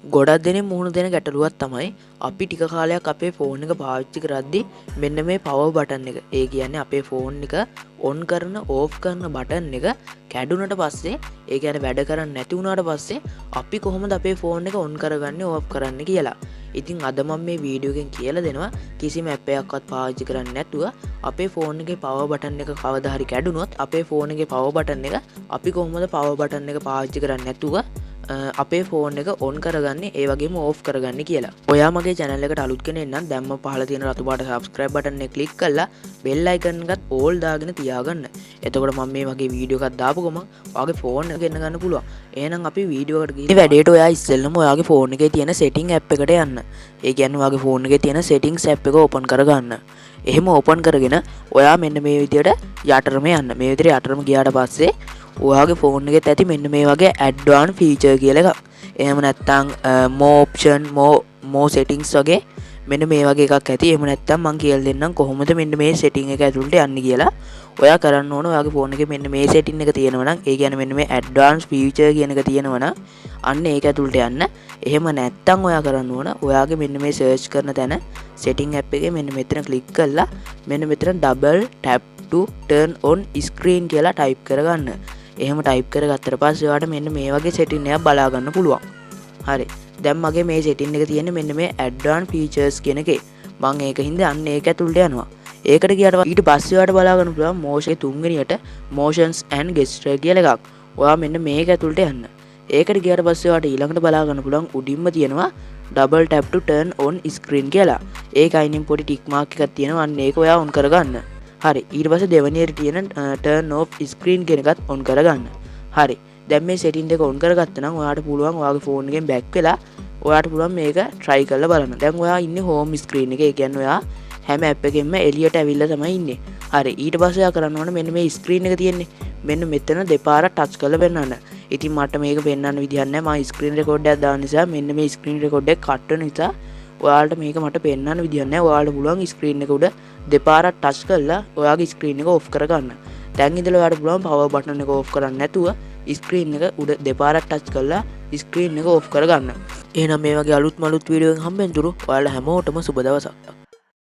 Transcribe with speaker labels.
Speaker 1: ගොඩක් දෙනෙක් මුහුණ දෙන ගැටලුවක් තමයි අපි ටික කාලයක් අපේ ෆෝන් එක පාවිච්චි කරද්දි මෙන්න මේ පවර් බටන් එක. ඒ කියන්නේ අපේ ෆෝන් එක ඔන් කරන ඕෆ් කරන බටන් එක කැඩුනට පස්සේ ඒ කියන්නේ වැඩ කරන්නේ නැති වුණාට පස්සේ අපි කොහොමද අපේ ෆෝන් එක ඔන් කරගන්නේ ඕෆ් කරන්නේ කියලා. ඉතින් අද මම මේ වීඩියෝ එකෙන් කියලා දෙනවා කිසිම ඇප් එකක්වත් පාවිච්චි කරන්නේ නැතුව අපේ ෆෝන් එකේ පවර් බටන් එක කවදා හරි කැඩුනොත් අපේ ෆෝන් එකේ පවර් බටන් එක අපි කොහොමද පවර් බටන් එක පාවිච්චි කරන්නේ නැතුව අපේ ෆෝන් එක ඔන් කරගන්නේ ඒ වගේම ඕෆ් කරගන්නේ කියලා. ඔයා මගේ channel එකට අලුත් කෙනෙක් නම් දැම්ම පහළ තියෙන රතු පාට subscribe button එක click කරලා bell icon එකත් all දාගෙන තියාගන්න. එතකොට මම මේ වගේ වීඩියෝ එකක් දාපු ගමන් ඔයාගේ ෆෝන් එක ගෙන්න ගන්න පුළුවන්. එහෙනම් අපි වීඩියෝ එකට ගිහින් වැඩේට ඔයා ඉස්සෙල්ලම ඔයාගේ ෆෝන් එකේ තියෙන setting app එකට යන්න. ඒ කියන්නේ ඔයාගේ ෆෝන් එකේ තියෙන settings app එක open කරගන්න. එහෙම open කරගෙන ඔයා මෙන්න මේ විදියට යටරම යන්න. මේ විදියට යටරම ගියාට පස්සේ ඔයාගේ ෆෝන් එකෙත් ඇති මෙන්න මේ වගේ ඇඩ්වාන්ස් ෆීචර් කියලා එකක්. එහෙම නැත්නම් more option more settings වගේ මෙන්න මේ වගේ එකක් ඇති. එහෙම නැත්නම් මම කියලා දෙන්නම් කොහොමද මෙන්න මේ setting එක ඇතුළට යන්නේ කියලා. ඔයා කරන්න ඕන ඔයාගේ ෆෝන් එකේ මෙන්න මේ setting එක තියෙනවා නම් ඒ කියන්නේ මෙන්න මේ advanced feature කියන එක තියෙනවා නම් අන්න ඒක ඇතුළට යන්න. එහෙම නැත්නම් ඔයා කරන්න ඕන ඔයාගේ මෙන්න මේ search කරන තැන setting app එකේ මෙන්න මෙතන click කරලා මෙන්න මෙතන double tap to turn on screen කියලා type කරගන්න. එහෙම type කරගත්තට පස්සේ ඔයාලට මෙන්න මේ වගේ setting එකක් බලා ගන්න පුළුවන්. හරි. දැන් මගේ මේ setting එක තියෙන්නේ මෙන්න මේ advanced features කියන එකේ. මම ඒකින්ද අන්න ඒක ඇතුළට යනවා. ඒකට ගියාට ඊට පස්සේ ඔයාලට බලා ගන්න පුළුවන් motion තුන්වෙනියට motions and gesture කියලා එකක්. ඔයා මෙන්න මේක ඇතුළට යන්න. ඒකට ගියාට පස්සේ ඔයාලට ඊළඟට බලා ගන්න පුළුවන් උඩින්ම තියෙනවා double tap to turn on screen කියලා. ඒක අයිනින් පොඩි tick mark එකක් තියෙනවා. අන්න ඒක ඔයා on කරගන්න. හරි. ඊට පස්සේ දෙවෙනියට තියෙන turn off screen කියන එකත් on කරගන්න. හරි. දැන් මේ setting එක on කරගත්තා නම් ඔයාලට පුළුවන් ඔයාගේ phone එකෙන් back වෙලා ඔයාලට පුළුවන් මේක try කරලා බලන්න. දැන් ඔයා ඉන්නේ home screen එකේ. ඒ කියන්නේ ඔයා හැම app එකෙන්ම එළියට ඇවිල්ලා තමයි ඉන්නේ. හරි. ඊට පස්සේ ඔයා කරන්න ඕනේ මෙන්න මේ screen එක තියෙන්නේ. මෙන්න මෙතන දෙපාරක් touch කරලා පෙන්නන්න. ඉතින් මට මේක පෙන්නන්න විදිහක් නැහැ. මම screen record එකක් දාන නිසා මෙන්න මේ screen record එක cut වෙන නිසා ඔයාලට මේක මට පෙන්නන්න විදිහක් නැහැ. ඔයාලට පුළුවන් screen එක උඩ දෙපාරක් touch කරලා ඔයාගේ screen එක off කරගන්න. දැන් ඉඳලා ඔයාලට පුළුවන් power button එක off කරන්න නැතුව screen එක උඩ දෙපාරක් touch කරලා screen එක off කරගන්න. එහෙනම් මේ වගේ අලුත් වීඩියෝ එකක් හම්බෙන්න තුරු ඔයාලා හැමෝටම සුබ දවසක්.